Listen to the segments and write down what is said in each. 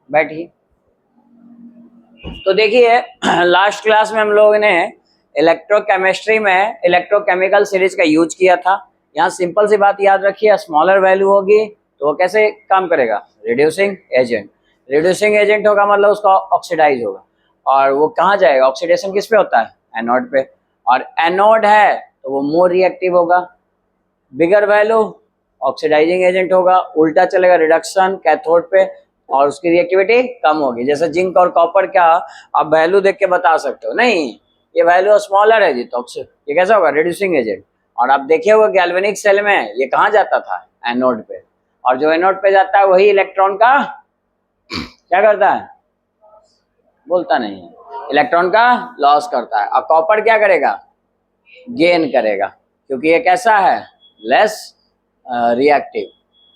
बैठिए। तो देखिए लास्ट क्लास में हम लोगों ने इलेक्ट्रोकेमिस्ट्री में इलेक्ट्रोकेमिकल सीरीज का यूज किया था। यहाँ सिंपल सी बात याद रखिए, स्मॉलर वैल्यू होगी तो वो कैसे काम करेगा, रिड्यूसिंग एजेंट। रिड्यूसिंग एजेंट होगा मतलब उसका ऑक्सीडाइज होगा, और वो कहाँ जाएगा, ऑक्सीडेशन किस पे होता है, एनोड पे, और एनोड है तो वो मोर रिएक्टिव होगा। बिगर वैल्यू ऑक्सीडाइजिंग एजेंट होगा, उल्टा चलेगा रिडक्शन कैथोड पे, और उसकी रिएक्टिविटी कम होगी। जैसे जिंक और कॉपर का आप वैल्यू देख के बता सकते हो, नहीं ये वैल्यू स्मॉलर है जी तो ये कैसा होगा, रिड्यूसिंग एजेंट। और आप देखे होगा गैल्वेनिक सेल में ये कहाँ जाता था, एनोड पे, और जो एनोड पे जाता है वही इलेक्ट्रॉन का क्या करता है, बोलता नहीं है, इलेक्ट्रॉन का लॉस करता है। और कॉपर क्या करेगा, गेन करेगा, क्योंकि ये कैसा है, लेस रिएक्टिव,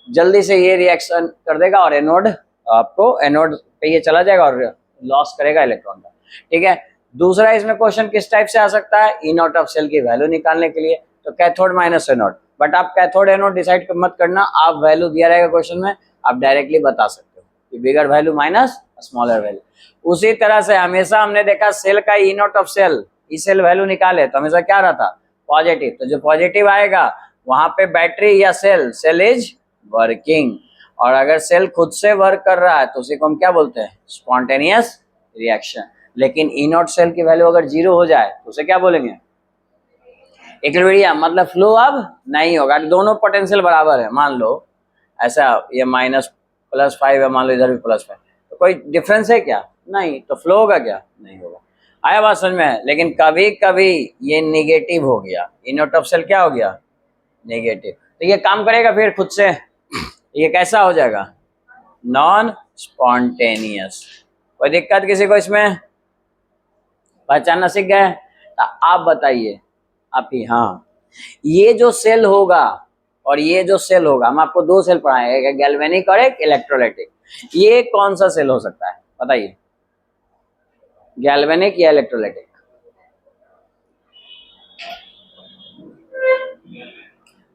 जल्दी से ये रिएक्शन कर देगा, और एनोड आपको एनोड पे ये चला जाएगा और लॉस करेगा इलेक्ट्रॉन का। ठीक है। दूसरा इसमें क्वेश्चन किस टाइप से आ सकता है, ई नॉट ऑफ सेल की वैल्यू निकालने के लिए, तो कैथोड माइनस एनोड, बट आप कैथोड एनोड डिसाइड मत करना, आप वैल्यू दिया रहेगा क्वेश्चन में, आप डायरेक्टली बता सकते हो कि bigger value minus smaller value. उसी तरह से हमेशा हमने देखा सेल का E naught of cell, E cell value निकाले तो हमेशा क्या रहता, पॉजिटिव, तो जो पॉजिटिव आएगा वहां पे बैटरी या सेल इज वर्किंग, और अगर सेल खुद से वर्क कर रहा है तो उसी को हम क्या बोलते हैं, स्पॉन्टेनियस रिएक्शन। लेकिन ई नॉट सेल की वैल्यू अगर 0 हो जाए तो उसे क्या बोलेंगे, इक्विलिब्रियम, मतलब फ्लो अब नहीं होगा। दोनों पोटेंशियल बराबर है, मान लो ऐसा ये -+5 है, मान लो इधर भी +5, तो कोई डिफरेंस है क्या, नहीं, तो फ्लो होगा क्या, नहीं होगा। आया बात समझ में। लेकिन कभी कभी ये निगेटिव हो गया, ई नॉट ऑफ सेल क्या हो गया, नेगेटिव, तो ये काम करेगा फिर खुद से, ये कैसा हो जाएगा, नॉन स्पॉन्टेनियस। कोई दिक्कत किसी को इसमें, पहचानना सीख गए, तो आप बताइए आप ही। हाँ, ये जो सेल होगा और ये जो सेल होगा, हम आपको 2 सेल पढ़ाए, एक गैल्वेनिक और एक इलेक्ट्रोलाइटिक, ये कौन सा सेल हो सकता है बताइए, गैल्वेनिक या इलेक्ट्रोलाइटिक।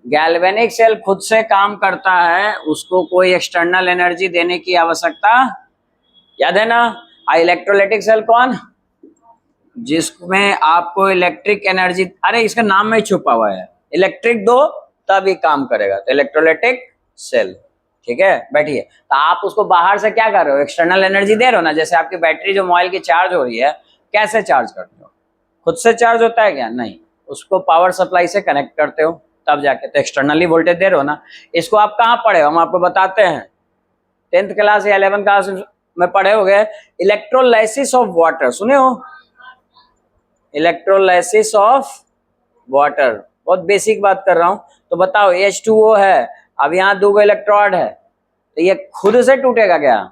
गैल्वेनिक सेल खुद से काम करता है, उसको कोई एक्सटर्नल एनर्जी देने की आवश्यकता, याद है ना। इलेक्ट्रोलाइटिक सेल कौन, जिसमें आपको इलेक्ट्रिक एनर्जी, अरे इसका नाम में छुपा हुआ है, इलेक्ट्रिक दो तभी काम करेगा, तो इलेक्ट्रोलाइटिक सेल। ठीक है, बैठिए। तो आप उसको बाहर से क्या कर रहे हो, एक्सटर्नल एनर्जी दे रहे हो ना। जैसे आपकी बैटरी जो मोबाइल की चार्ज हो रही है, कैसे चार्ज करते हो, खुद से चार्ज होता है क्या, नहीं, उसको पावर सप्लाई से कनेक्ट करते हो तब जाके, तो एक्सटर्नली वोल्टेज दे रहे हो ना। इसको आप कहाँ पढ़े हो, हम आपको बताते हैं, 10th क्लास या 11th क्लास में पढ़े हो गए, इलेक्ट्रोलाइसिस ऑफ वाटर, सुने हो, इलेक्ट्रोलाइसिस ऑफ वाटर, बहुत बेसिक बात कर रहा हूं। तो बताओ H2O है, अब यहाँ 2 इलेक्ट्रोड है, तो ये खुद से टूटेगा क्या,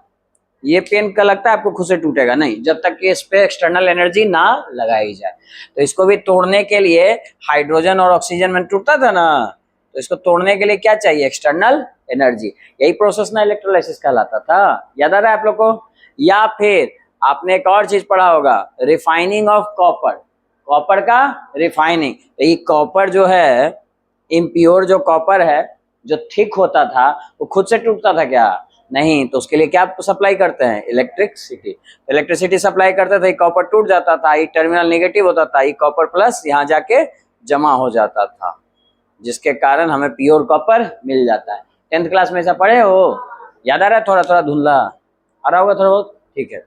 ये पेन का लगता है आपको खुद से टूटेगा, नहीं, जब तक कि इस पे एक्सटर्नल एनर्जी ना लगाई जाए। तो इसको भी तोड़ने के लिए, हाइड्रोजन और ऑक्सीजन में टूटता था ना, तो इसको तोड़ने के लिए क्या चाहिए, एक्सटर्नल एनर्जी। यही प्रोसेस ना इलेक्ट्रोलाइसिस कहलाता था, याद आ रहा है आप लोग को। या फिर आपने एक और चीज पढ़ा होगा, रिफाइनिंग ऑफ कॉपर, कॉपर का रिफाइनिंग। तो ये कॉपर जो है, इम्प्योर जो कॉपर है, जो थिक होता था, वो खुद से टूटता था क्या, नहीं, तो उसके लिए क्या सप्लाई करते हैं, इलेक्ट्रिसिटी। इलेक्ट्रिसिटी सप्लाई करते थे, कॉपर टूट जाता था, ये टर्मिनल नेगेटिव होता था, ये कॉपर प्लस यहाँ जाके जमा हो जाता था, जिसके कारण हमें प्योर कॉपर मिल जाता है। 10th क्लास में ऐसा पढ़े हो, याद आ रहा है, थोड़ा थोड़ा धुंधला आ रहा होगा थोड़ा बहुत, ठीक है।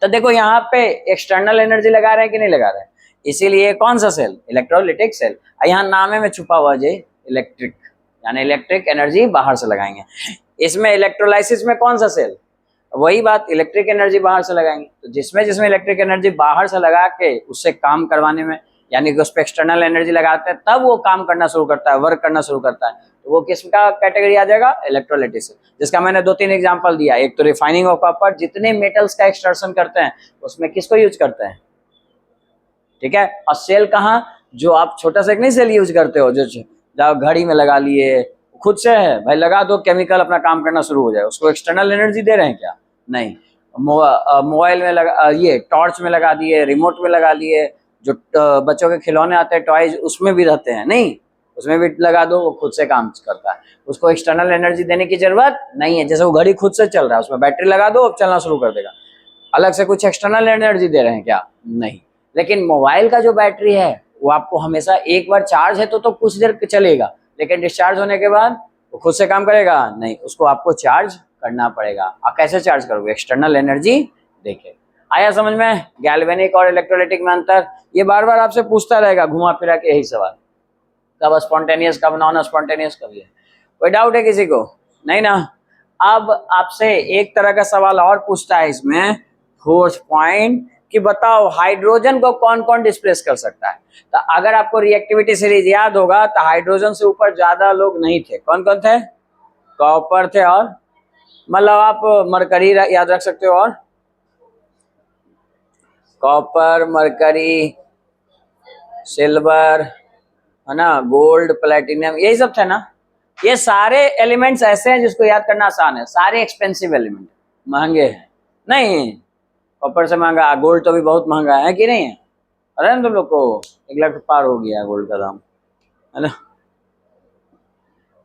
तो देखो यहाँ पे एक्सटर्नल एनर्जी लगा रहे हैं कि नहीं लगा रहे हैं, इसीलिए कौन सा सेल, इलेक्ट्रोलाइटिक सेल। यहाँ नामे में छुपा हुआ जी इलेक्ट्रिक, यानी इलेक्ट्रिक एनर्जी बाहर से लगाएंगे। इसमें इलेक्ट्रोलाइसिस में कौन सा सेल, वही बात, इलेक्ट्रिक एनर्जी बाहर से लगाएंगे। तो जिसमें इलेक्ट्रिक एनर्जी बाहर से लगा के उससे काम करवाने में, यानी कि उस पर एक्सटर्नल एनर्जी लगाते हैं, तब वो काम करना शुरू करता है, वर्क करना शुरू करता है, तो वो किसका कैटेगरी आ जाएगा, इलेक्ट्रोलाइटिक सेल। जिसका मैंने 2-3 एग्जांपल दिया, एक तो रिफाइनिंग ऑफ कॉपर, जितने मेटल्स का एक्सट्रैक्शन करते हैं उसमें किसको यूज करते हैं, ठीक है। और सेल कहाँ, जो आप छोटा सा एक नहीं सेल यूज करते हो, जो घड़ी में लगा लिए, खुद से है भाई, लगा दो, केमिकल अपना काम करना शुरू हो जाए, उसको एक्सटर्नल एनर्जी दे रहे हैं क्या, नहीं। मोबाइल में लगा, ये टॉर्च में लगा दिए, रिमोट में लगा दिए, जो बच्चों के खिलौने आते हैं टॉयज, उसमें भी रहते हैं, नहीं, उसमें भी लगा दो, वो खुद से काम करता है, उसको एक्सटर्नल एनर्जी देने की जरूरत नहीं है। जैसे वो घड़ी खुद से चल रहा है, उसमें बैटरी लगा दो, अब चलना शुरू कर देगा। अलग से कुछ एक्सटर्नल एनर्जी दे रहे हैं क्या? नहीं। लेकिन मोबाइल का जो बैटरी है वो आपको हमेशा, एक बार चार्ज है तो कुछ देर चलेगा, लेकिन डिस्चार्ज होने के बाद वो खुद से काम करेगा नहीं, उसको आपको चार्ज करना पड़ेगा। आप कैसे चार्ज करोगे? एक्सटर्नल एनर्जी देके। आया समझ में गैल्वेनिक और इलेक्ट्रोलाइटिक में अंतर? ये बार बार आपसे पूछता रहेगा घुमा फिरा के यही सवाल, कब स्पॉन्टेनियस कब नॉन स्पॉन्टेनियस कब ये। कोई डाउट है किसी को? नहीं ना? अब आपसे एक तरह का सवाल और पूछता है इसमें, फोर्थ पॉइंट, कि बताओ हाइड्रोजन को कौन कौन डिस्प्लेस कर सकता है। तो अगर आपको रिएक्टिविटी सीरीज याद होगा तो हाइड्रोजन से ऊपर ज्यादा लोग नहीं थे। कौन कौन थे? कॉपर थे, और मतलब आप मरकरी याद रख सकते हो, और कॉपर, मरकरी, सिल्वर, है ना, गोल्ड, प्लेटिनम, यही सब थे ना। ये सारे एलिमेंट्स ऐसे हैं जिसको याद करना आसान है, सारे एक्सपेंसिव एलिमेंट, महंगे हैं। नहीं, कॉपर से महंगा गोल्ड तो भी बहुत महंगा है कि नहीं है? अरे तुम लोग को 1 लाख पार हो गया गोल्ड का दाम, है ना।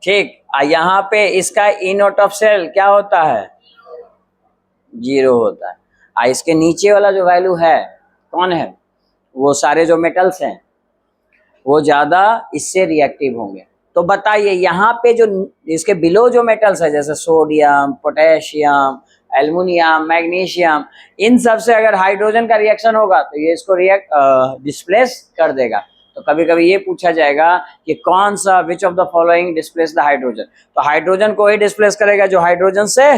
ठीक, यहाँ पे इसका ई नोट ऑफ सेल क्या होता है? 0 होता है। इसके नीचे वाला जो वैल्यू है कौन है? वो सारे जो मेटल्स हैं वो ज्यादा इससे रिएक्टिव होंगे। तो बताइए यहाँ पे जो इसके बिलो जो मेटल्स है, जैसे सोडियम, पोटेशियम, एल्युमिनियम, मैग्नीशियम, इन सब से अगर हाइड्रोजन का रिएक्शन होगा तो ये इसको डिस्प्लेस कर देगा। तो कभी कभी ये पूछा जाएगा कि कौन सा, which of the following displace the hydrogen. तो हाइड्रोजन को ही डिस्प्लेस करेगा जो हाइड्रोजन से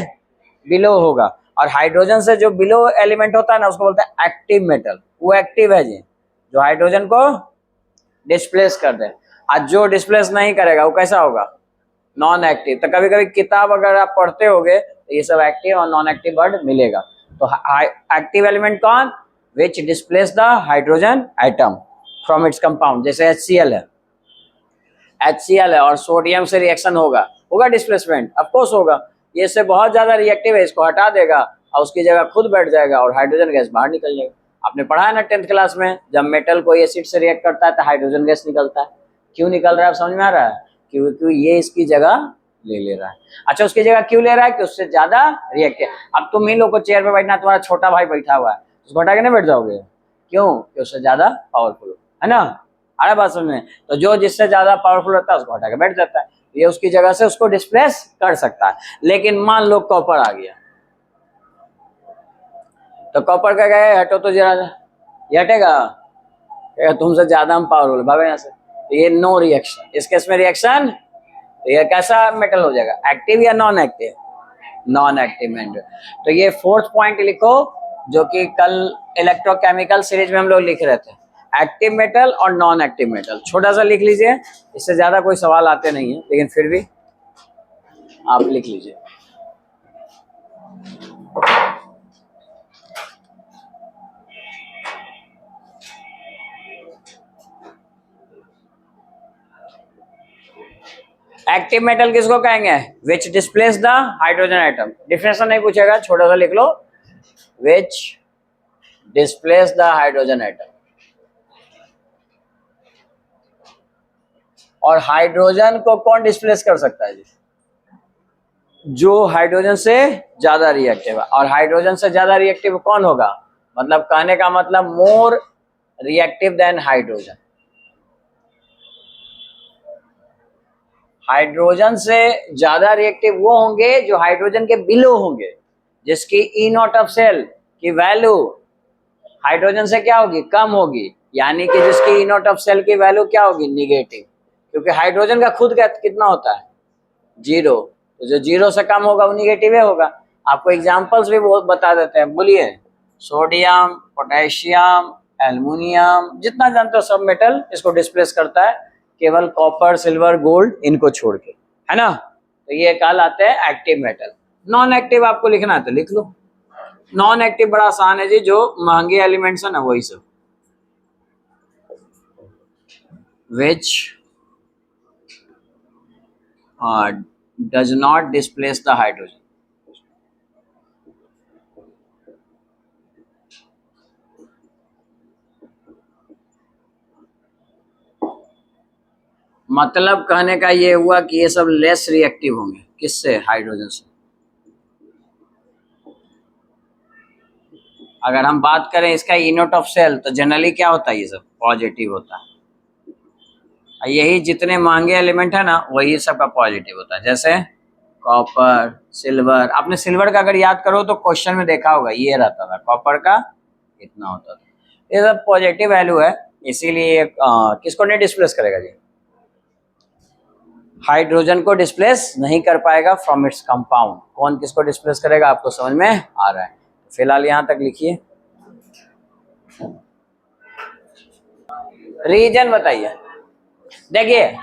बिलो होगा, और हाइड्रोजन से जो बिलो एलिमेंट होता है ना उसको बोलते हैं एक्टिव मेटल। वो एक्टिव है जी, जो हाइड्रोजन को डिस्प्लेस कर दे। आज जो डिस्प्लेस नहीं करेगा वो कैसा होगा? Non active. तो कभी कभी किताब अगर आप पढ़ते होगे तो ये सब एक्टिव और नॉन एक्टिव वर्ड मिलेगा। तो एक्टिव एलिमेंट कौन? Which displace the hydrogen atom from its compound. जैसे HCl है, HCl है और सोडियम से रिएक्शन होगा, होगा डिस्प्लेसमेंट, ऑफ कोर्स होगा। ये से बहुत ज्यादा रिएक्टिव है, इसको हटा देगा और उसकी जगह खुद बैठ जाएगा और हाइड्रोजन गैस बाहर निकल जाएगा। आपने पढ़ा है ना 10th क्लास में, जब मेटल कोई एसिड से रिएक्ट करता है तो हाइड्रोजन गैस निकलता है। क्यों निकल रहा है, समझ में आ रहा है? क्योंकि ये इसकी जगह ले रहा है। अच्छा, उसकी जगह क्यों ले रहा है? कि उससे ज्यादा रिएक्टिव। अब तुम इन लोग को चेयर पे बैठना, तुम्हारा छोटा भाई बैठा हुआ है, उसको हटा के नहीं बैठ जाओगे? क्यों? कि उससे ज्यादा पावरफुल है ना। अरे बात समझ में? तो जो जिससे ज्यादा पावरफुल होता है उसको हटा के बैठ जाता है, ये उसकी जगह से उसको डिस्प्लेस कर सकता है। लेकिन मान लो कॉपर आ गया, तो कॉपर का क्या है? हटो तो जरा, ये हटेगा? तुमसे ज्यादा हम पावरफुल, भागो यहाँ से। तो ये नो रिएक्शन, इस केस में रिएक्शन, तो ये कैसा मेटल हो जाएगा? एक्टिव या non active? Non active metal. तो ये फोर्थ पॉइंट लिखो, जो कि कल इलेक्ट्रोकेमिकल सीरीज में हम लोग लिख रहे थे, एक्टिव मेटल और नॉन एक्टिव मेटल। छोटा सा लिख लीजिए, इससे ज्यादा कोई सवाल आते नहीं है, लेकिन फिर भी आप लिख लीजिए। एक्टिव मेटल किसको कहेंगे? Which displace the hydrogen atom. Definition नहीं पूछेगा, छोटा सा लिख लो, which displace the hydrogen atom. और हाइड्रोजन को कौन डिस्प्लेस कर सकता है जी? जो हाइड्रोजन से ज्यादा रिएक्टिव है। और हाइड्रोजन से ज्यादा रिएक्टिव कौन होगा? मतलब कहने का मतलब more reactive than hydrogen. Hydrogen से ज्यादा रिएक्टिव वो होंगे जो हाइड्रोजन के बिलो होंगे, जिसकी ई नॉट ऑफ सेल की वैल्यू हाइड्रोजन से क्या होगी? कम होगी। यानी कि जिसकी ई नॉट ऑफ सेल की वैल्यू क्या होगी? निगेटिव। क्योंकि हाइड्रोजन का खुद का कितना होता है? 0। तो जो 0 से कम होगा वो निगेटिव होगा। आपको एग्जांपल्स भी बहुत बता देते हैं, बोलिए। सोडियम, पोटेशियम, एल्युमिनियम, जितना जानते हो सब मेटल इसको डिस्प्लेस करता है, केवल कॉपर, सिल्वर, गोल्ड इनको छोड़ के, है ना। तो ये कहलाते हैं एक्टिव मेटल। नॉन एक्टिव आपको लिखना है तो लिख लो। नॉन एक्टिव बड़ा आसान है जी, जो महंगे एलिमेंट्स है ना वही सब। Which does not displace the hydrogen. मतलब कहने का ये हुआ कि ये सब लेस रिएक्टिव होंगे किससे, हाइड्रोजन से। अगर हम बात करें इसका इनोट ऑफ सेल तो जनरली क्या होता है, ये सब पॉजिटिव होता है। यही जितने महंगे एलिमेंट है ना वही सबका पॉजिटिव होता है, जैसे कॉपर, सिल्वर। आपने सिल्वर का अगर याद करो तो क्वेश्चन में देखा होगा ये रहता था, कॉपर का इतना होता था। ये सब पॉजिटिव वैल्यू है, इसीलिए किसको नहीं डिस्प्लेस करेगा जी, हाइड्रोजन को डिस्प्लेस नहीं कर पाएगा फ्रॉम इट्स कंपाउंड। कौन किसको डिस्प्लेस करेगा आपको समझ में आ रहा है। फिलहाल यहां तक लिखिए, रीजन बताइए। देखिए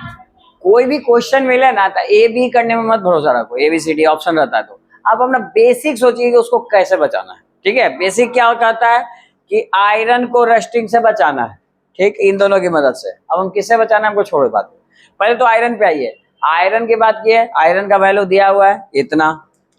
कोई भी क्वेश्चन मिले ना तो ए बी करने में मत भरोसा रखो, A B C D option रहता है तो आप अपना बेसिक सोचिए कि उसको कैसे बचाना है। ठीक है, बेसिक क्या कहता है कि आयरन को रस्टिंग से बचाना है। ठीक, इन दोनों की मदद से। अब हम किससे बचाना है हमको छोड़ो बात, पहले तो आयरन पे आइए। आयरन की बात की है, आयरन का वैल्यू दिया हुआ है इतना।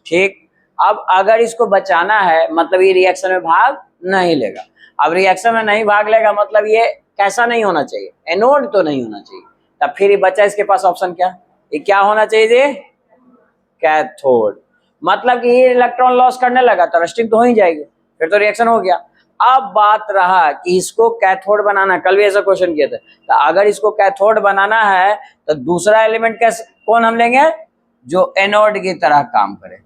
ठीक, अब अगर इसको बचाना है मतलब ये रिएक्शन में भाग नहीं लेगा। अब रिएक्शन में नहीं भाग लेगा मतलब ये कैसा नहीं होना चाहिए, एनोड तो नहीं होना चाहिए। तब फिर ये बचा इसके पास ऑप्शन क्या, ये क्या होना चाहिए जी, कैथोड। मतलब कि ये इलेक्ट्रॉन लॉस करने लगा तो रस्टिंग तो हो ही जाएगी, फिर तो रिएक्शन हो गया। अब बात रहा कि इसको कैथोड बनाना, कल भी ऐसा क्वेश्चन किए थे, तो अगर इसको कैथोड बनाना है तो दूसरा एलिमेंट कैसे, कौन हम लेंगे, जो एनोड की तरह काम करे।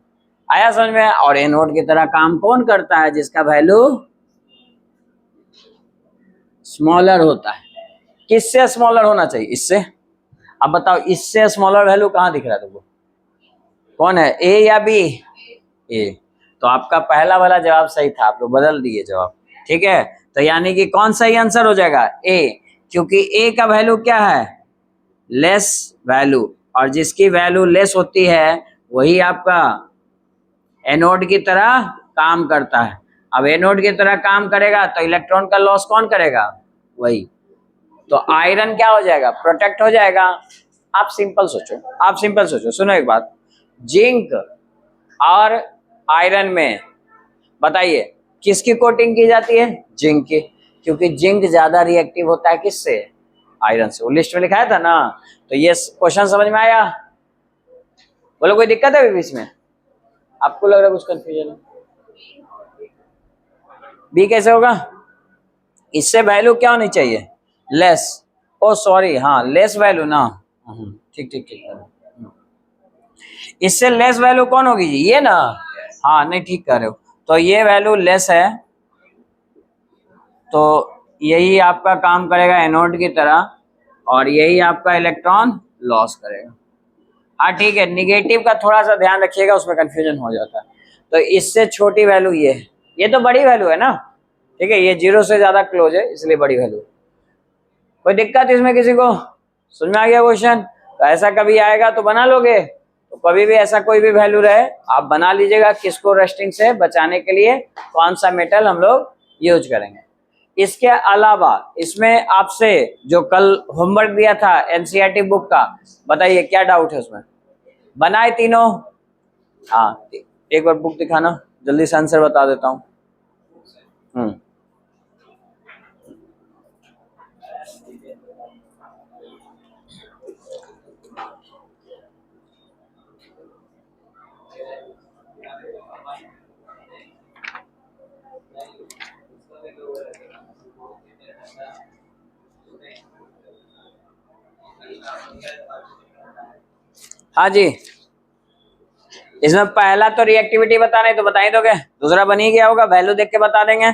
आया समझ में। और एनोड की तरह काम कौन करता है, जिसका वैल्यू स्मॉलर होता है। किससे स्मॉलर होना चाहिए, इससे। अब बताओ इससे स्मॉलर वैल्यू कहां दिख रहा है तुमको, कौन है, ए या बी, ए। तो आपका पहला वाला जवाब सही था, आप लोग बदल दिए जवाब। ठीक है, तो यानी कि कौन सही आंसर हो जाएगा, ए, क्योंकि ए का वैल्यू क्या है, लेस वैल्यू, और जिसकी वैल्यू लेस होती है वही आपका एनोड की तरह काम करता है। अब एनोड की तरह काम करेगा तो इलेक्ट्रॉन का लॉस कौन करेगा, वही। तो आयरन क्या हो जाएगा, प्रोटेक्ट हो जाएगा। आप सिंपल सोचो, आप सिंपल सोचो, सुनो एक बात, जिंक और आयरन में बताइए किसकी कोटिंग की जाती है, जिंक की, क्योंकि जिंक ज्यादा रिएक्टिव होता है किससे, आयरन से। वो लिस्ट में लिखाया था ना। तो ये क्वेश्चन समझ में आया, बोलो कोई दिक्कत है बीच में, आपको लग रहा है कुछ कंफ्यूजन है। बी कैसे होगा, इससे वैल्यू क्या होनी चाहिए, लेस। ओ सॉरी, हाँ लेस वैल्यू ना, ठीक ठीक ठीक, इससे लेस वैल्यू कौन होगी जी, ये ना। हाँ नहीं ठीक कर रहे हो, तो ये वैल्यू लेस है, तो यही आपका काम करेगा एनोड की तरह, और यही आपका इलेक्ट्रॉन लॉस करेगा। हाँ ठीक है, निगेटिव का थोड़ा सा ध्यान रखिएगा, उसमें कंफ्यूजन हो जाता है। तो इससे छोटी वैल्यू ये है, ये तो बड़ी वैल्यू है ना। ठीक है, ये 0 से ज्यादा क्लोज है इसलिए बड़ी वैल्यू। कोई दिक्कत इसमें किसी को, समझ में आ गया क्वेश्चन। तो ऐसा कभी आएगा तो बना लोगे, तो कभी भी ऐसा कोई भी वैल्यू रहे आप बना लीजिएगा, किसको रस्टिंग से बचाने के लिए कौन सा मेटल हम लोग यूज करेंगे। इसके अलावा इसमें आपसे जो कल होमवर्क दिया था एनसीईआरटी बुक का, बताइए क्या डाउट है उसमें, बनाए तीनों। हाँ एक बार बुक दिखाना, जल्दी से आंसर बता देता हूँ। हाँ जी, इसमें पहला तो रिएक्टिविटी बताने तो बता ही दोगे, दूसरा बन ही गया होगा, वैल्यू देख के बता देंगे।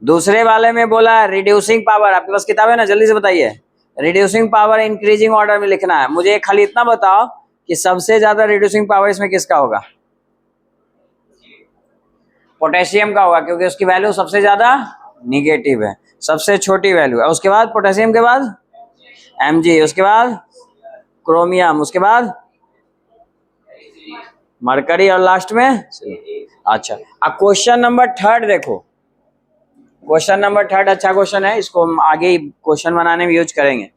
दूसरे वाले में बोला रिड्यूसिंग पावर, आपके पास किताब है ना, जल्दी से बताइए। रिड्यूसिंग पावर इंक्रीजिंग ऑर्डर में लिखना है। मुझे खाली इतना बताओ कि सबसे ज्यादा रिड्यूसिंग पावर इसमें किसका होगा, पोटेशियम का होगा, क्योंकि उसकी वैल्यू सबसे ज्यादा निगेटिव है, सबसे छोटी वैल्यू है। उसके बाद पोटेशियम के बाद Mg, उसके बाद क्रोमियम, उसके बाद मरकरी, और लास्ट में। अच्छा, अब क्वेश्चन नंबर 3 देखो, क्वेश्चन नंबर 3 अच्छा क्वेश्चन है, इसको हम आगे क्वेश्चन बनाने में यूज करेंगे।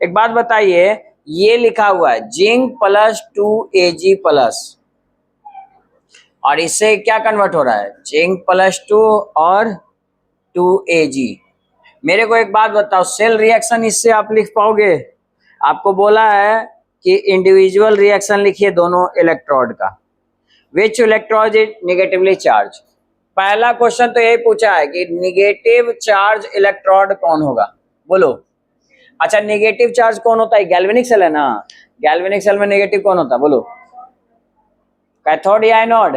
एक बात बताइए, ये लिखा हुआ है जिंक प्लस 2Ag प्लस, और इससे क्या कन्वर्ट हो रहा है, जिंक प्लस 2 और 2Ag। मेरे को एक बात बताओ, सेल रिएक्शन इससे आप लिख पाओगे, आपको बोला है कि इंडिविजुअल रिएक्शन लिखिए दोनों इलेक्ट्रोड का, विच इलेक्ट्रोड इज नेगेटिवली चार्ज। पहला क्वेश्चन तो यही पूछा है कि निगेटिव चार्ज इलेक्ट्रोड कौन होगा, बोलो। अच्छा, नेगेटिव चार्ज कौन होता है? गैल्वेनिक सेल है ना, गैल्वेनिक सेल में नेगेटिव कौन होता है, बोलो। कैथोड या एनोड?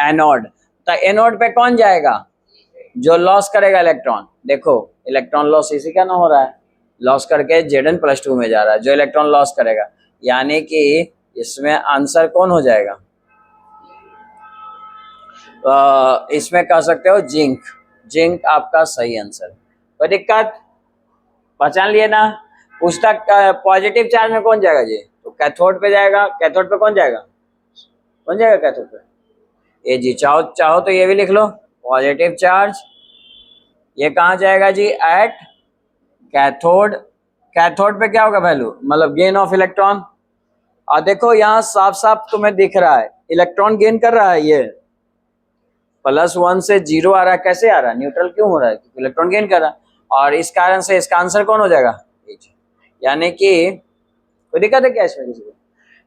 एनोड। तो एनोड पे कौन जाएगा? जो लॉस करेगा इलेक्ट्रॉन। देखो इलेक्ट्रॉन लॉस इसी का ना हो रहा है, लॉस करके Zn+2 में जा रहा है, जो इलेक्ट्रॉन लॉस करेगा, यानी कि इसमें आंसर कौन हो जाएगा? इसमें कह सकते हो जिंक। जिंक आपका सही आंसर। कोई दिक्कत? पहचान लिए ना? पूछता पॉजिटिव चार्ज में कौन जाएगा जी, तो कैथोड पे जाएगा। कैथोड पे कौन जाएगा? कौन जाएगा कैथोड पे? ये जी, चाहो चाहो तो ये भी लिख लो, पॉजिटिव चार्ज ये कहाँ जाएगा जी? At cathode. कैथोड पे क्या होगा वैल्यू, मतलब गेन ऑफ इलेक्ट्रॉन। और देखो यहाँ साफ साफ तुम्हें दिख रहा है इलेक्ट्रॉन गेन कर रहा है, ये +1 से 0 आ रहा है। कैसे आ रहा है? न्यूट्रल क्यों हो रहा है? क्योंकि इलेक्ट्रॉन गेन कर रहा है, और इस कारण से इसका आंसर कौन हो जाएगा? यानी कि कोई दिक्कत है क्या इसमें किसी को?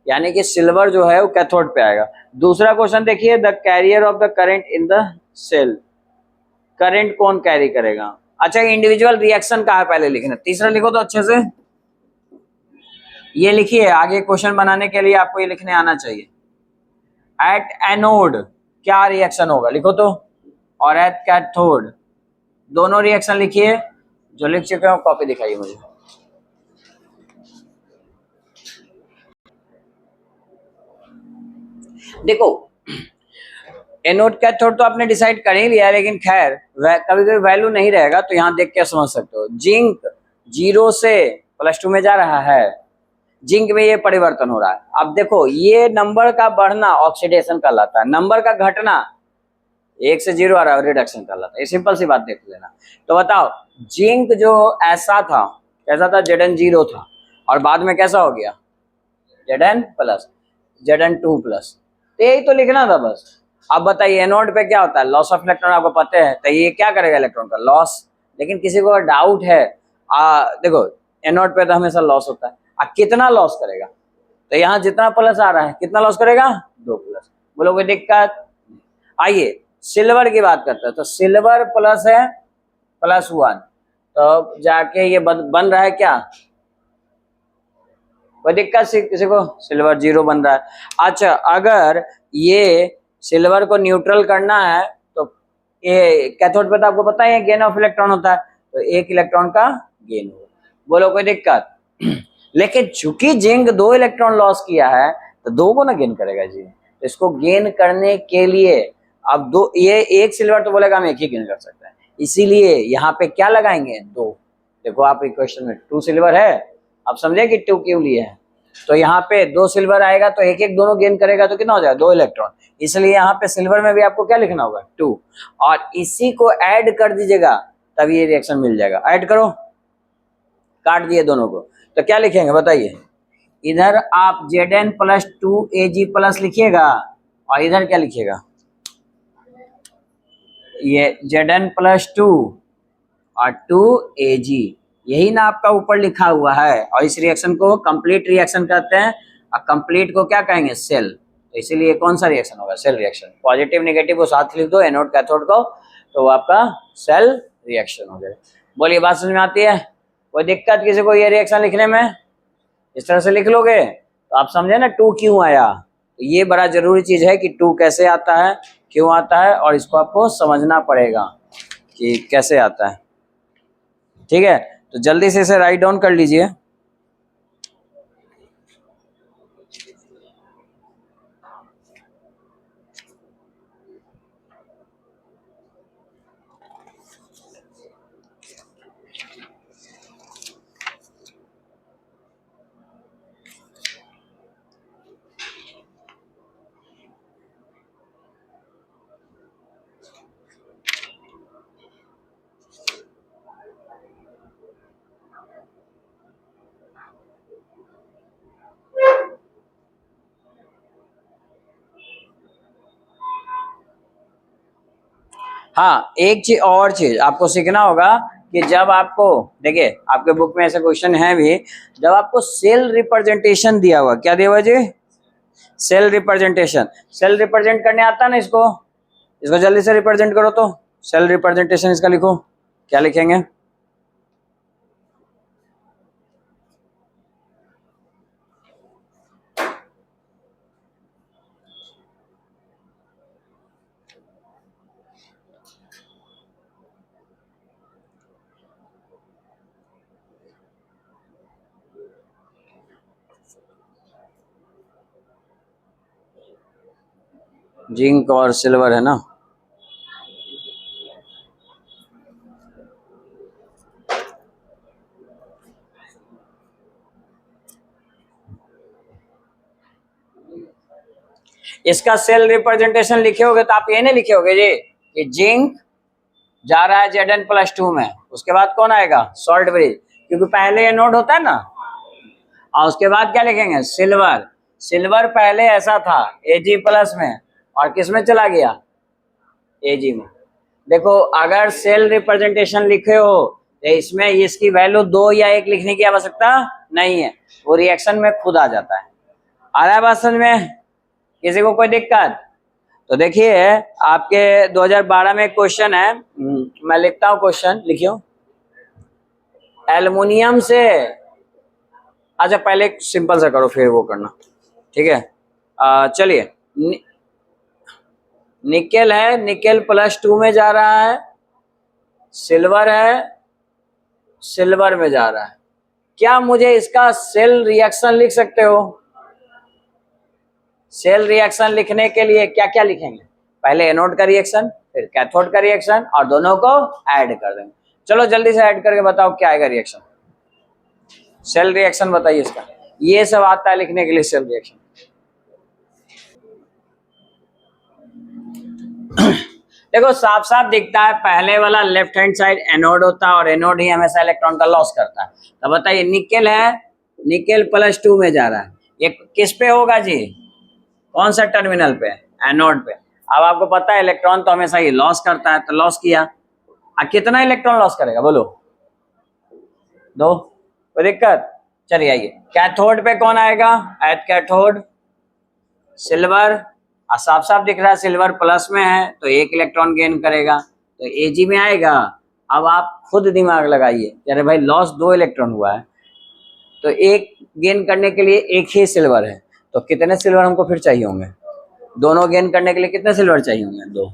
यानी कि सिल्वर जो है वो कैथोड पे आएगा। दूसरा क्वेश्चन देखिए, the carrier of the current in the cell. Current कौन कैरी करेगा? अच्छा, इंडिविजुअल रिएक्शन कहाँ है पहले लिखना। तीसरा लिखो तो अच्छे से, ये लिखिए, आगे क्वेश्चन बनाने के लिए आपको ये लिखने आना चाहिए। एट एनोड क्या रिएक्शन होगा, लिखो तो। और एट कैथोड दोनों रिएक्शन लिखिए। जो लिख चुके हो कॉपी दिखाइए मुझे। देखो एनोड कैथोड तो आपने डिसाइड कर ही लिया, लेकिन खैर कभी कभी वैल्यू नहीं रहेगा तो यहाँ देख के समझ सकते हो। जिंक 0 से +2 में जा रहा है, जिंक में ये परिवर्तन हो रहा है। अब देखो ये नंबर का बढ़ना ऑक्सीडेशन कहलाता है, नंबर का घटना 1 से 0 आ रहा है रिडक्शन कहलाता है। ये सिंपल सी बात देख लेना। तो बताओ जिंक जो ऐसा था, कैसा था? Zn0 था, और बाद में कैसा हो गया? Zn+, Zn2+। तो यही तो लिखना था बस। अब बताइए एनोड पे क्या होता है? लॉस ऑफ इलेक्ट्रॉन आपको पता है, तो ये क्या करेगा? इलेक्ट्रॉन का लॉस। लेकिन किसी को डाउट है, देखो एनोड पे तो हमेशा लॉस होता है, कितना लॉस करेगा? तो यहाँ जितना प्लस आ रहा है कितना लॉस करेगा? 2+। बोलो कोई दिक्कत? आइए सिल्वर की बात करते हैं। तो सिल्वर प्लस है +1, तो जाके ये बन रहा है क्या? कोई दिक्कत किसी को? सिल्वर 0 बन रहा है। अच्छा, अगर ये सिल्वर को न्यूट्रल करना है तो ये कैथोड पे तो आपको पता है गेन ऑफ इलेक्ट्रॉन होता है, तो 1 इलेक्ट्रॉन का गेन होगा। बोलो कोई दिक्कत? लेकिन चूंकि जिंक 2 इलेक्ट्रॉन लॉस किया है तो 2 को ना गेन करेगा जी। तो इसको गेन करने के लिए अब 2, ये 1 सिल्वर तो बोलेगा हम 1 ही गेन कर सकते हैं, इसीलिए यहाँ पे क्या लगाएंगे? 2। देखो आप इक्वेशन में 2 सिल्वर है, अब समझे कि 2 क्यों लिए है। तो यहाँ पे 2 सिल्वर आएगा तो 1 1 दोनों गेन करेगा तो कितना हो जाएगा? 2 इलेक्ट्रॉन। इसलिए यहाँ पे सिल्वर में भी आपको क्या लिखना होगा? 2, और इसी को ऐड कर दीजिएगा तब ये रिएक्शन मिल जाएगा। ऐड करो, काट दिए दोनों को, तो क्या लिखेंगे बताइए? इधर आप Zn+2Ag+ लिखिएगा, और इधर क्या लिखिएगा? ये Zn+2 और 2Ag, यही ना आपका ऊपर लिखा हुआ है। और इस रिएक्शन को कंप्लीट रिएक्शन कहते हैं, और कंप्लीट को क्या कहेंगे? सेल। तो इसीलिए कौन सा रिएक्शन होगा? Cell reaction. पॉजिटिव नेगेटिव को साथ लिख दो, एनोड कैथोड को, तो वो आपका सेल रिएक्शन हो जाएगा। बोलिए बात समझ में आती है? कोई दिक्कत किसी को ये रिएक्शन लिखने में? इस तरह से लिख लोगे तो आप समझे ना 2 क्यों आया। तो ये बड़ा जरूरी चीज है कि 2 कैसे आता है, क्यों आता है, और इसको आपको समझना पड़ेगा कि कैसे आता है। ठीक है, तो जल्दी से इसे राइट डाउन कर लीजिए। हाँ, एक चीज और चीज आपको सीखना होगा कि जब आपको, देखिए आपके बुक में ऐसा क्वेश्चन है भी, जब आपको सेल रिप्रेजेंटेशन दिया हुआ, क्या दिया हुआ जी? Cell representation. सेल रिप्रेजेंट करने आता ना इसको, इसको जल्दी से रिप्रेजेंट करो तो। सेल रिप्रेजेंटेशन इसका लिखो, क्या लिखेंगे? जिंक और सिल्वर है ना। इसका सेल रिप्रेजेंटेशन लिखे होगे तो आप ये नहीं लिखे होगे जी कि जिंक जा रहा है Zn+2 में, उसके बाद कौन आएगा? सॉल्ट ब्रिज, क्योंकि पहले ये नोड होता है ना, और उसके बाद क्या लिखेंगे? सिल्वर। सिल्वर पहले ऐसा था Ag+ में, और किस में चला गया? Ag में। देखो अगर सेल रिप्रेजेंटेशन लिखे हो तो इसमें इसकी वैल्यू 2 या 1 लिखने की आवश्यकता नहीं है, वो रिएक्शन में खुद आ जाता है। आ रहा है बात समझ में? किसी को कोई दिक्कत? तो देखिए आपके 2012 में क्वेश्चन है, मैं लिखता हूँ क्वेश्चन, लिखियो। एल्युमिनियम से, अच्छा पहले सिंपल सा करो फिर वो करना, ठीक है? चलिए, निकेल है, निकेल+2 में जा रहा है, सिल्वर है, सिल्वर में जा रहा है। क्या मुझे इसका सेल रिएक्शन लिख सकते हो? सेल रिएक्शन लिखने के लिए क्या क्या लिखेंगे? पहले एनोड का रिएक्शन, फिर कैथोड का रिएक्शन, और दोनों को ऐड कर देंगे। चलो जल्दी से ऐड करके बताओ क्या आएगा रिएक्शन। सेल रिएक्शन बताइए इसका, ये सब आता है लिखने के लिए सेल रिएक्शन। देखो साफ साफ दिखता है, पहले वाला लेफ्ट हैंड साइड एनोड होता है, और एनोड ही हमेशा इलेक्ट्रॉन का लॉस करता है। तो बताइए निकेल है, निकेल+2 में जा रहा है, ये किस पे होगा जी? कौन सा टर्मिनल पे? एनोड पे। अब आपको पता है इलेक्ट्रॉन तो हमेशा ही लॉस करता है, तो लॉस किया। कितना इलेक्ट्रॉन लॉस करेगा बोलो? 2। कोई दिक्कत? चलिए आइए, कैथोड पे कौन आएगा? एट कैथोड सिल्वर, साफ साफ दिख रहा है सिल्वर प्लस में है तो 1 इलेक्ट्रॉन गेन करेगा, तो Ag में आएगा। अब आप खुद दिमाग लगाइए, अरे भाई लॉस 2 इलेक्ट्रॉन हुआ है, तो 1 गेन करने के लिए 1 ही सिल्वर है, तो कितने सिल्वर हमको फिर चाहिए होंगे? दोनों गेन करने के लिए कितने सिल्वर चाहिए होंगे? 2,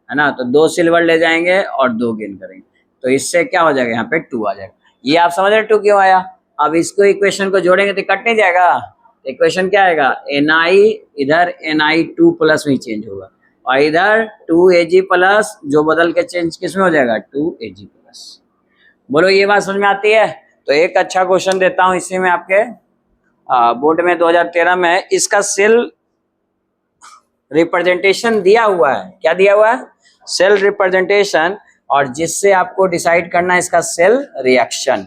है ना? तो 2 सिल्वर ले जाएंगे और 2 गेन करेंगे, तो इससे क्या हो जाएगा? यहाँ पे 2 आ जाएगा। ये आप समझ रहे 2 क्यों आया? अब इसको इक्वेशन को जोड़ेंगे तो कट नहीं जाएगा। इक्वेशन क्या आएगा? Na इधर Na2+ में चेंज होगा, और इधर 2Ag+, जो बदल के चेंज किस में हो जाएगा? 2Ag+। बोलो ये बात समझ में आती है? तो एक अच्छा क्वेश्चन देता हूं इसी में आपके बोर्ड में 2013 में, इसका सेल रिप्रेजेंटेशन दिया हुआ है। क्या दिया हुआ है? सेल रिप्रेजेंटेशन, और जिससे आपको डिसाइड करना है इसका सेल रिएक्शन।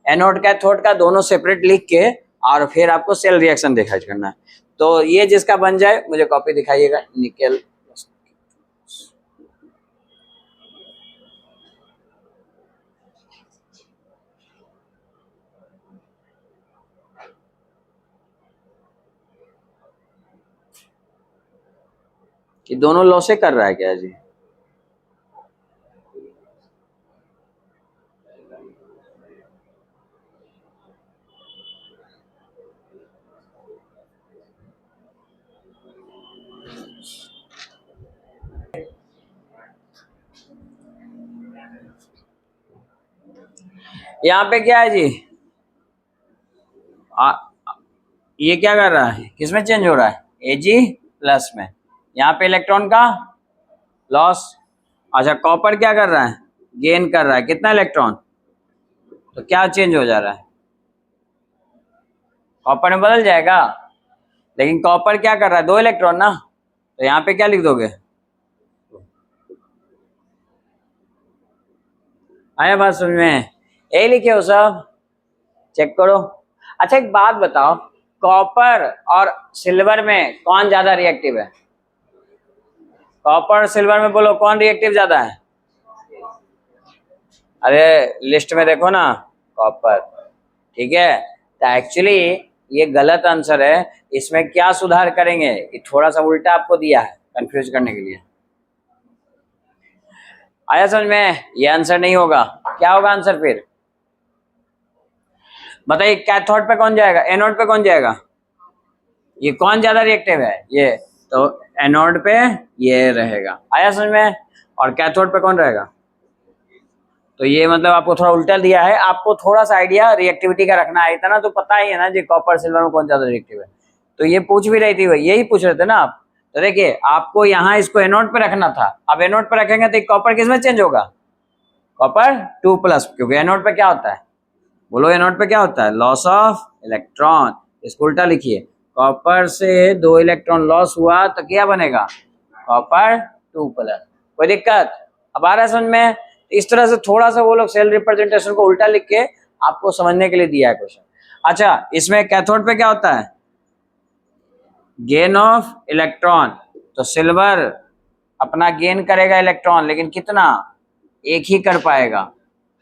एनोड कैथोड का दोनों सेपरेट लिख के, और फिर आपको सेल रिएक्शन दिखाई करना है। तो ये जिसका बन जाए मुझे कॉपी दिखाइएगा। निकेल कि दोनों लॉसे कर रहा है क्या जी? यहाँ पे क्या है जी? ये क्या कर रहा है? किसमें चेंज हो रहा है? Ag+ में। यहाँ पे इलेक्ट्रॉन का लॉस। अच्छा कॉपर क्या कर रहा है? गेन कर रहा है, कितना इलेक्ट्रॉन? तो क्या चेंज हो जा रहा है? कॉपर में बदल जाएगा, लेकिन कॉपर क्या कर रहा है? 2 इलेक्ट्रॉन ना, तो यहाँ पे क्या लिख दोगे? आया बात समझ में? यही लिखे हो सब, चेक करो। अच्छा एक बात बताओ, कॉपर और सिल्वर में कौन ज्यादा रिएक्टिव है? कॉपर और सिल्वर में बोलो कौन रिएक्टिव ज्यादा है? अरे लिस्ट में देखो ना, कॉपर। ठीक है, तो एक्चुअली ये गलत आंसर है। इसमें क्या सुधार करेंगे, ये थोड़ा सा उल्टा आपको दिया है कंफ्यूज करने के लिए। आया समझ में? ये आंसर नहीं होगा। क्या होगा आंसर फिर बताइए? कैथोड पे कौन जाएगा, एनोड पे कौन जाएगा? ये कौन ज्यादा रिएक्टिव है? ये तो एनोड पे ये रहेगा। आया समझ में? और कैथोड पे कौन रहेगा? तो ये मतलब आपको थोड़ा उल्टा दिया है, आपको थोड़ा सा आइडिया रिएक्टिविटी का रखना है। इतना तो पता ही है ना जी, कॉपर सिल्वर में कौन ज्यादा रिएक्टिव है। तो ये पूछ भी रही थी वही, यही पूछ रहे थे ना आप। तो देखिए आपको यहाँ इसको एनोड पे रखना था, अब एनोड पे रखेंगे तो कॉपर किस में चेंज होगा? कॉपर 2+, क्योंकि एनोड पे क्या होता है? बोलो एनोड पे क्या होता है? Loss of electron. इसको उल्टा लिखिए, कॉपर से 2 इलेक्ट्रॉन लॉस हुआ तो क्या बनेगा? कॉपर 2+। कोई दिक्कत? अब आ रहा है समझ में? इस तरह से थोड़ा सा वो लोग सेल रिप्रेजेंटेशन को उल्टा लिख के आपको समझने के लिए दिया है क्वेश्चन। अच्छा, इसमें कैथोड पे क्या होता है? Gain of electron. तो सिल्वर अपना गेन करेगा इलेक्ट्रॉन, लेकिन कितना? एक ही कर पाएगा।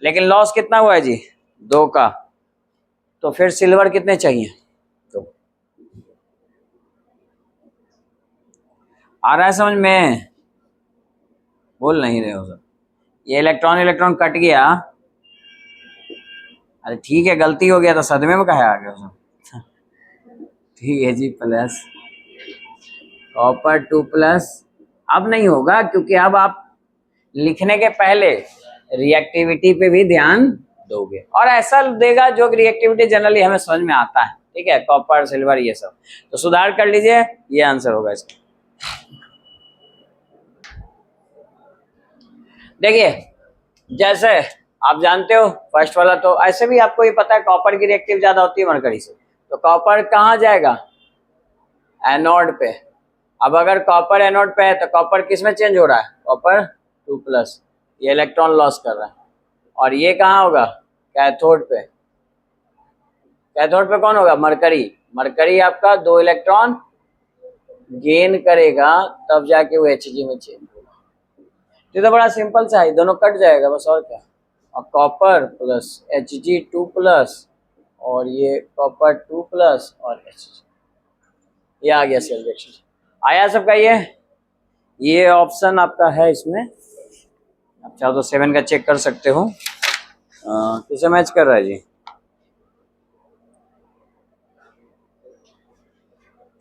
लेकिन लॉस कितना हुआ है जी? 2 का। तो फिर सिल्वर कितने चाहिए? 2। आ रहा है समझ में? बोल नहीं रहे हो सर? ये इलेक्ट्रॉन कट गया। अरे ठीक है, गलती हो गया तो सदमे में कहे आ गया सर। ठीक है जी, प्लस कॉपर 2+। अब नहीं होगा, क्योंकि अब आप लिखने के पहले रिएक्टिविटी पे भी ध्यान दोगे, और ऐसा देगा जो रिएक्टिविटी जनरली हमें समझ में आता है। ठीक है, कॉपर सिल्वर ये सब तो सुधार कर लीजिए, ये आंसर होगा इसका। देखिए जैसे आप जानते हो फर्स्ट वाला, तो ऐसे भी आपको ये पता है कॉपर की रिएक्टिव ज्यादा होती है मरकरी से। तो कॉपर कहाँ जाएगा? एनोड पे। अब अगर कॉपर एनोड पे है तो कॉपर किस में चेंज हो रहा है? कॉपर 2+। ये इलेक्ट्रॉन लॉस कर रहा है। और ये कहाँ होगा? कैथोड पे। कैथोड पे कौन होगा? मरकरी। मरकरी आपका 2 इलेक्ट्रॉन गेन करेगा, तब जाके वो Hg में चेंज होगा। ये तो बड़ा सिंपल सा है, दोनों कट जाएगा बस, और क्या। और कॉपर प्लस Hg2+, और ये कॉपर 2+ और Hg। ये आ गया सेल रिएक्शन। आया सबका? ये ऑप्शन आपका है इसमें। आप चाहो तो 7 का चेक कर सकते हो। किसे मैच कर रहा है जी?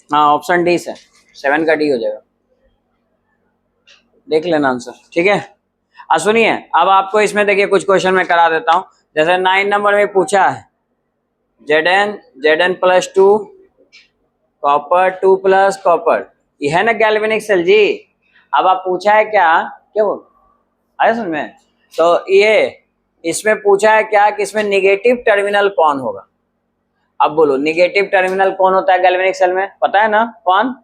हाँ, ऑप्शन डी से 7 का डी हो जाएगा। देख लेना आंसर, ठीक है। सुनिए, अब आपको इसमें देखिए कुछ क्वेश्चन मैं करा देता हूँ। जैसे 9 नंबर में पूछा है Zn+2 कॉपर 2+ कॉपर, ये है ना गैल्वेनिक सेल जी। अब आप पूछा है क्या बोल आया समझ में? तो ये इसमें पूछा है क्या कि इसमें निगेटिव टर्मिनल कौन होगा? अब बोलो, निगेटिव टर्मिनल कौन होता है गैल्वेनिक सेल में? पता है ना कौन?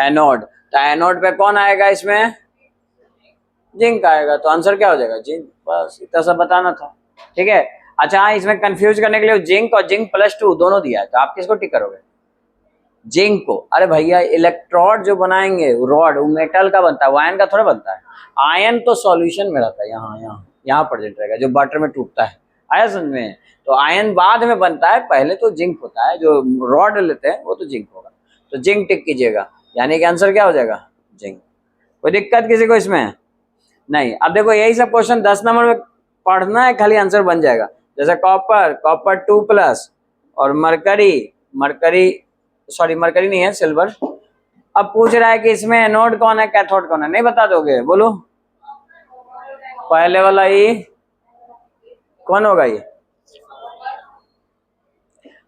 एनोड। तो एनोड पे कौन आएगा इसमें? जिंक आएगा। तो आंसर क्या हो जाएगा? जिंक। बस इतना सा बताना था, ठीक है। अच्छा हाँ, इसमें कंफ्यूज करने के लिए जिंक और जिंक+2 दोनों दिया है, तो आप किसको टिक करोगे? जिंक को। अरे भैया इलेक्ट्रोड जो बनाएंगे रॉड, वो मेटल का बनता है, वो आयन का थोड़ा बनता है। आयन तो सॉल्यूशन में रहता है, यहाँ प्रेजेंट रहेगा, जो वाटर में टूटता है। आया समझ में? तो आयन बाद में बनता है, पहले तो जिंक होता है। जो रॉड लेते हैं वो तो जिंक होगा। तो जिंक टिक कीजिएगा, यानी कि आंसर क्या हो जाएगा? जिंक। कोई दिक्कत किसी को इसमें? नहीं। अब देखो यही सब क्वेश्चन 10 नंबर में पढ़ना है, खाली आंसर बन जाएगा। जैसे कॉपर 2+ और मरकरी नहीं है, सिल्वर। अब पूछ रहा है कि इसमें एनोड कौन है, कैथोड कौन है? नहीं बता दोगे? बोलो पहले वाला ही कौन होगा? ये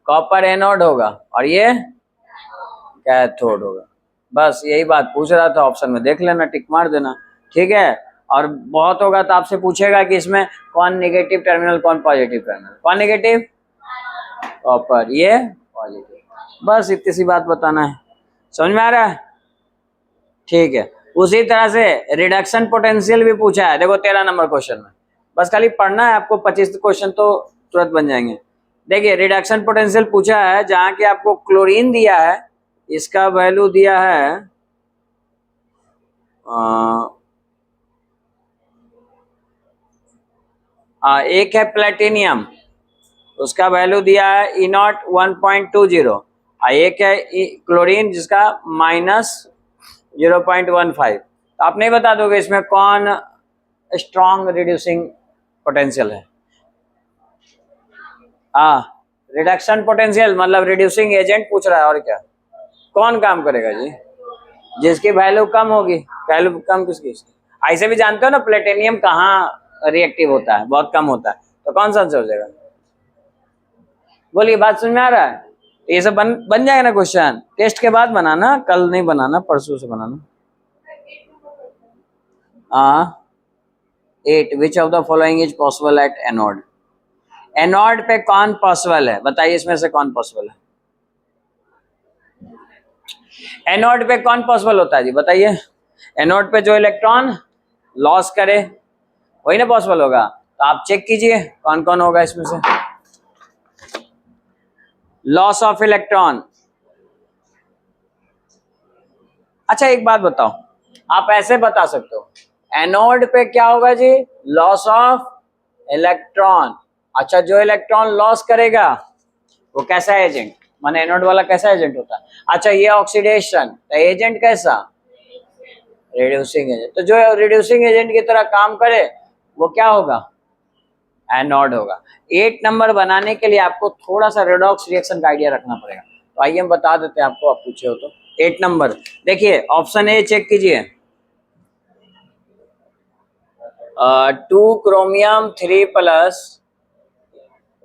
कॉपर एनोड होगा और ये कैथोड होगा। बस यही बात पूछ रहा था, ऑप्शन में देख लेना, टिक मार देना, ठीक है। और बहुत होगा तो आपसे पूछेगा कि इसमें कौन नेगेटिव टर्मिनल, कौन पॉजिटिव टर्मिनल। कौन नेगेटिव? कॉपर, ये पॉजिटिव। बस इतनी सी बात बताना है। समझ में आ रहा है? ठीक है। उसी तरह से रिडक्शन पोटेंशियल भी पूछा है, देखो 13 नंबर क्वेश्चन में। बस खाली पढ़ना है आपको, 25 क्वेश्चन तो तुरंत बन जाएंगे। देखिए रिडक्शन पोटेंशियल पूछा है, जहां की आपको क्लोरीन दिया है, इसका वैल्यू दिया है 1 एक है प्लेटिनियम, उसका वैल्यू दिया है ई नॉट 1.20, एक है क्लोरीन जिसका -0.15। तो आप नहीं बता दोगे इसमें कौन स्ट्रॉन्ग रिड्यूसिंग पोटेंशियल है? रिडक्शन पोटेंशियल मतलब रिड्यूसिंग एजेंट पूछ रहा है, और क्या कौन काम करेगा जी? जिसकी वैल्यू कम होगी। वैल्यू कम किसकी? ऐसे भी जानते हो ना प्लेटिनियम कहाँ रिएक्टिव होता है, बहुत कम होता है, तो कौन सा आंसर हो जाएगा? बोलिए, बात समझ में आ रहा है? ये सब बन जाएगा ना क्वेश्चन, टेस्ट के बाद बनाना, कल नहीं बनाना, परसों से बनाना। 8 which of the following is possible at anode? Anode पे कौन पॉसिबल है, बताइए इसमें से कौन पॉसिबल है? एनोड पे कौन पॉसिबल होता है जी, बताइए। एनोड पे जो इलेक्ट्रॉन लॉस करे वही ना पॉसिबल होगा। तो आप चेक कीजिए कौन कौन होगा इसमें से। लॉस ऑफ इलेक्ट्रॉन, अच्छा एक बात बताओ, आप ऐसे बता सकते हो एनोड पे क्या होगा जी? Loss of electron. अच्छा, जो इलेक्ट्रॉन लॉस करेगा वो कैसा एजेंट, माने एनोड वाला कैसा एजेंट होता है? अच्छा, ये ऑक्सीडेशन, तो एजेंट कैसा? Reducing agent. तो जो रिड्यूसिंग एजेंट की तरह काम करे वो क्या होगा? एनोड होगा। 8 नंबर बनाने के लिए आपको थोड़ा सा रेडॉक्स रिएक्शन का आइडिया रखना पड़ेगा। तो आइए हम बता देते हैं आपको, आप पूछे हो तो। 8 नंबर देखिए, ऑप्शन ए चेक कीजिए। 2 chromium 3 plus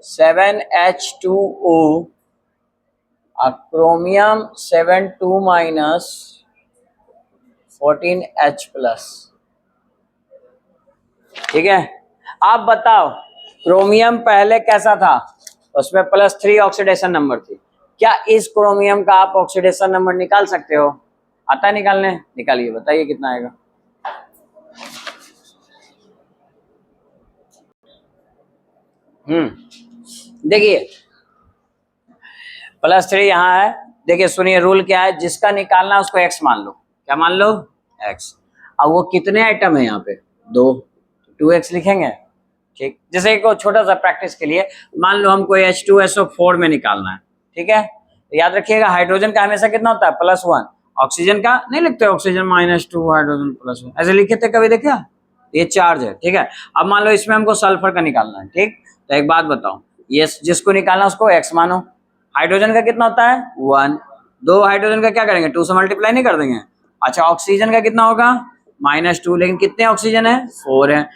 7H2O, chromium 7 2 minus 14H plus. ठीक है, आप बताओ क्रोमियम पहले कैसा था? उसमें +3 ऑक्सीडेशन नंबर थी। क्या इस क्रोमियम का आप ऑक्सीडेशन नंबर निकाल सकते हो? आता है निकालने? निकालिए, बताइए कितना आएगा। देखिए +3 यहाँ है। देखिए सुनिए, रूल क्या है, जिसका निकालना उसको x मान लो। क्या मान लो? x। अब वो कितने आइटम है यहाँ पे? 2, 2x लिखेंगे। ठीक, जैसे एक छोटा सा प्रैक्टिस के लिए मान लो हमको H2SO4 में निकालना है। ठीक है, तो याद रखिएगा हाइड्रोजन का हमेशा कितना होता है? +1। ऑक्सीजन का नहीं लिखते, ऑक्सीजन -2, हाइड्रोजन +1, ऐसे लिखे थे कभी? देखा, ये चार्ज है। ठीक है, अब मान लो इसमें हमको सल्फर का निकालना है। ठीक, तो एक बात बताओ, ये जिसको निकालना उसको x मानो। हाइड्रोजन का कितना होता है? 1। 2 हाइड्रोजन का क्या करेंगे? 2 से मल्टीप्लाई नहीं कर देंगे? अच्छा, ऑक्सीजन का कितना होगा? -2, लेकिन कितने ऑक्सीजन है? 4 है।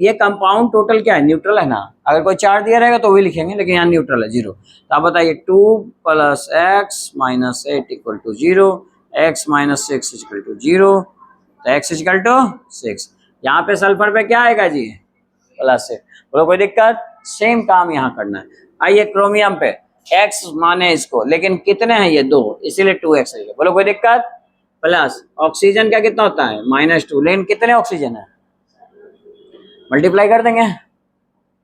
ये कंपाउंड टोटल क्या है? न्यूट्रल है ना। अगर कोई चार्ज दिया रहेगा तो वही लिखेंगे, लेकिन यहाँ न्यूट्रल है, 0। तो आप बताइए 2 + x - 8 = 0, x - 6 = 0, तो x = 6। यहाँ पे सल्फर पे क्या आएगा जी? +6। बोलो कोई दिक्कत? सेम काम यहाँ करना है। आइए क्रोमियम पे x माने इसको, लेकिन कितने हैं ये? 2, इसीलिए 2x है। बोलो कोई दिक्कत? प्लस ऑक्सीजन का कितना होता है? -2, लेकिन कितने ऑक्सीजन है? मल्टीप्लाई कर देंगे। आ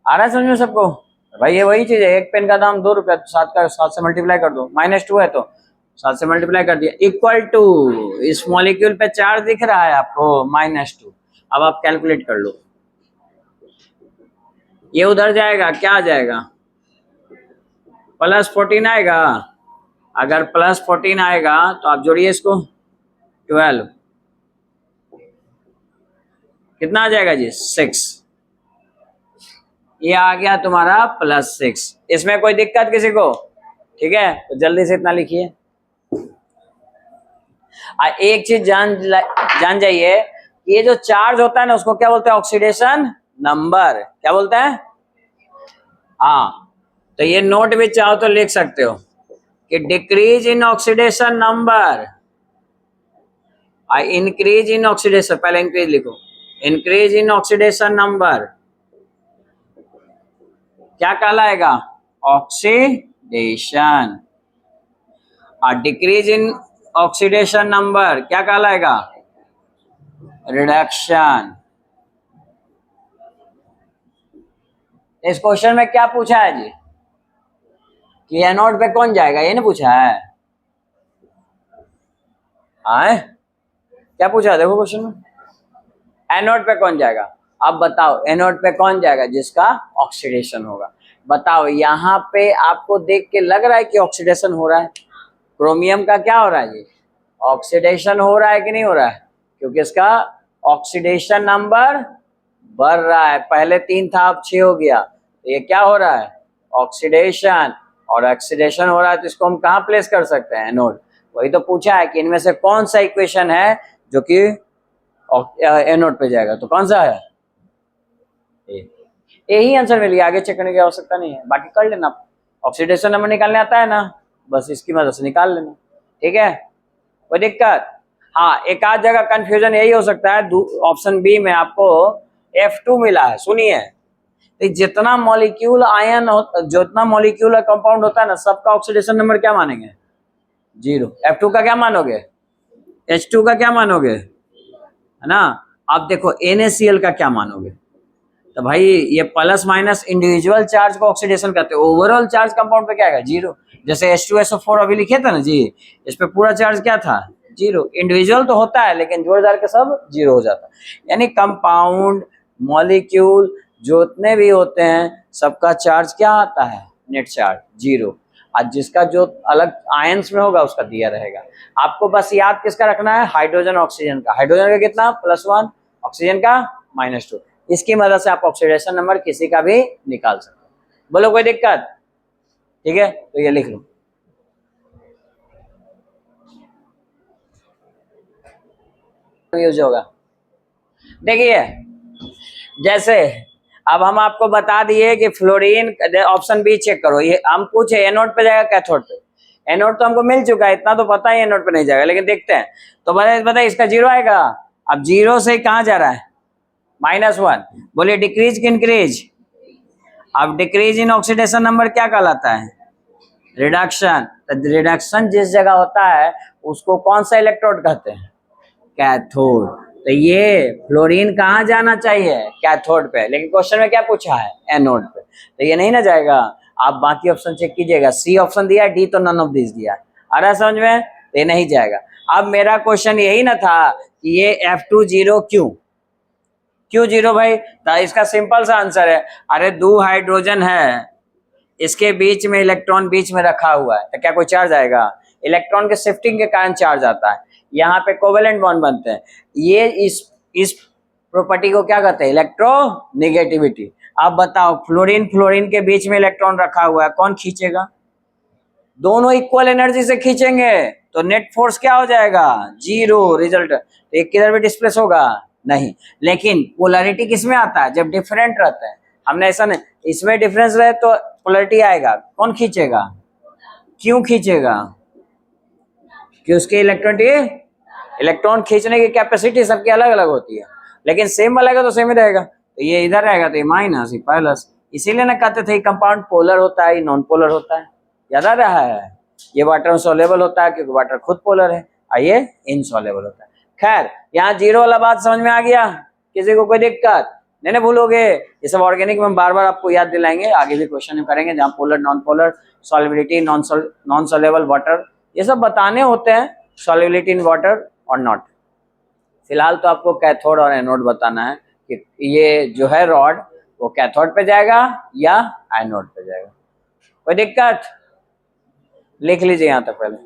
रहा है समझ में सबको? भाई ये वही चीज है, एक पेन का दाम 2 रुपया, तो 7 का 7 से मल्टीप्लाई कर दो। -2 है तो 7 से मल्टीप्लाई कर दिया, इक्वल टू इस मॉलिक्यूल पे चार्ज दिख रहा है आपको -2। अब आप कैलकुलेट कर लो, ये उधर जाएगा, क्या आ जाएगा? +14 आएगा। अगर +14 आएगा तो आप जोड़िए इसको, 12, कितना आ जाएगा जी? 6। ये आ गया तुम्हारा +6। इसमें कोई दिक्कत किसी को? ठीक है, तो जल्दी से इतना लिखिए। एक चीज जान जाइए, ये जो चार्ज होता है ना उसको क्या बोलते हैं? Oxidation number. क्या बोलते हैं? हाँ, तो ये नोट भी चाहो तो लिख सकते हो कि decrease in oxidation number, increase in oxidation, पहले इंक्रीज लिखो, इंक्रीज इन ऑक्सीडेशन नंबर क्या कहलाएगा? ऑक्सीडेशन। और डिक्रीज इन ऑक्सीडेशन नंबर क्या कहलाएगा? रिडक्शन। इस क्वेश्चन में क्या पूछा है जी? कि एनोड पे कौन जाएगा, ये नहीं पूछा है? आए क्या पूछा है? देखो क्वेश्चन में, एनोड पे कौन जाएगा? अब बताओ एनोड पे कौन जाएगा? जिसका ऑक्सीडेशन होगा। बताओ यहाँ पे आपको देख के लग रहा है कि ऑक्सीडेशन हो रहा है? क्रोमियम का क्या हो रहा है? ये ऑक्सीडेशन हो रहा है कि नहीं हो रहा है? क्योंकि इसका ऑक्सीडेशन नंबर बढ़ रहा है। पहले 3 था, अब 6 हो गया। तो ये क्या हो रहा है? ऑक्सीडेशन। और ऑक्सीडेशन हो रहा है तो इसको हम कहाँ प्लेस कर सकते हैं? एनोड। वही तो पूछा है कि इनमें से कौन सा इक्वेशन है जो कि एनोड पे जाएगा? तो कौन सा है? यही आंसर मिल गया, आगे चेक करने की आवश्यकता नहीं है। बाकी कर लेना, ऑक्सीडेशन नंबर निकालने आता है ना, बस इसकी मदद से निकाल लेना। ठीक है, कोई दिक्कत? हाँ, एक आध जगह कंफ्यूजन यही हो सकता है, ऑप्शन बी में आपको F2 मिला है। सुनिए, तो जितना मॉलिक्यूल आयन जितना मॉलिक्यूल कंपाउंड होता है ना, सबका ऑक्सीडेशन नंबर क्या मानेंगे? 0। F2 का क्या मानोगे? H2 का क्या मानोगे? है ना। अब देखो NaCl का क्या मानोगे? तो भाई ये प्लस माइनस इंडिविजुअल चार्ज को ऑक्सीडेशन करते हैं, ओवरऑल चार्ज कंपाउंड पे क्या आएगा? 0। जैसे H2SO4 अभी लिखे थे ना जी, इस पे पूरा चार्ज क्या था? 0। इंडिविजुअल तो होता है लेकिन जोड़दार के सब 0 हो जाता है। यानी कंपाउंड मॉलिक्यूल जितने भी होते हैं सबका चार्ज क्या आता है? Net charge 0। आज जिसका जो अलग आयंस में होगा उसका दिया रहेगा। आपको बस याद किसका रखना है? हाइड्रोजन ऑक्सीजन का। हाइड्रोजन का कितना? +1, ऑक्सीजन का -2। इसकी मदद से आप ऑक्सीडेशन नंबर किसी का भी निकाल सकते हो। बोलो कोई दिक्कत? ठीक है, तो ये लिख लो। यूज होगा, देखिए जैसे अब हम आपको बता दिए कि फ्लोरीन, ऑप्शन बी चेक करो। ये हम पूछे एनोड पे जाएगा कैथोड पे? एनोड तो हमको मिल चुका है, इतना तो पता है एनोड पे नहीं जाएगा, लेकिन देखते हैं। तो बताइए इसका 0 आएगा। अब 0 से कहाँ जा रहा है? -1। बोलिए डिक्रीज कि इंक्रीज? अब डिक्रीज इन ऑक्सीडेशन नंबर क्या कहलाता है? रिडक्शन। रिडक्शन जिस जगह होता है उसको कौन सा इलेक्ट्रोड कहते हैं? कैथोड। तो ये फ्लोरीन कहाँ जाना चाहिए? कैथोड पे। लेकिन क्वेश्चन में क्या पूछा है? एनोड पे। तो ये नहीं ना जाएगा। आप बाकी ऑप्शन चेक कीजिएगा, सी ऑप्शन दिया, डी तो नन ऑफ दिस दिया। आ रहा है समझ में? तो ये नहीं जाएगा। अब मेरा क्वेश्चन यही ना था कि ये F2 0 क्यों 0 भाई? तो इसका सिंपल सा आंसर है, अरे 2 हाइड्रोजन है, इसके बीच में इलेक्ट्रॉन बीच में रखा हुआ है, तो क्या कोई चार्ज आएगा? इलेक्ट्रॉन के शिफ्टिंग के कारण चार्ज आता है। यहाँ पे कोवेलेंट बॉन्ड बनते हैं। ये इस प्रॉपर्टी को क्या कहते हैं? इलेक्ट्रोनेगेटिविटी। अब बताओ फ्लोरीन के बीच में इलेक्ट्रॉन रखा हुआ है, कौन खींचेगा? दोनों इक्वल एनर्जी से खींचेंगे तो नेट फोर्स क्या हो जाएगा? 0 रिजल्ट। तो एक किधर भी डिस्प्लेस होगा? नहीं। लेकिन पोलैरिटी किसमें आता है? जब डिफरेंट रहता है। हमने ऐसा नहीं, इसमें डिफरेंस रहे तो पोलैरिटी आएगा। कौन खींचेगा? क्यों खींचेगा? कि उसके इलेक्ट्रॉन खींचने की कैपेसिटी सबकी अलग अलग होती है, लेकिन सेम वाला तो सेम ही रहेगा। तो ये इधर रहेगा तो ये माइनस, ये प्लस। इसीलिए ना कहते थे कंपाउंड पोलर होता है, नॉन पोलर होता है। याद आ रहा है? ये वाटर सोलेबल होता है क्योंकि वाटर खुद पोलर है, और ये इनसोलेबल होता है। खैर, यहाँ 0 वाला बात समझ में आ गया? किसी को कोई दिक्कत? नहीं भूलोगे? ये सब ऑर्गेनिक में बार बार आपको याद दिलाएंगे, आगे भी क्वेश्चन करेंगे जहाँ polar, non polar, solubility, non soluble water, ये सब बताने होते हैं, सॉल्युबिलिटी इन वाटर और नॉट। फिलहाल तो आपको कैथोड और एनोड बताना है कि ये जो है रॉड वो कैथोड पे जाएगा या एनोड पे जाएगा। कोई दिक्कत? लिख लीजिए यहाँ तक पहले।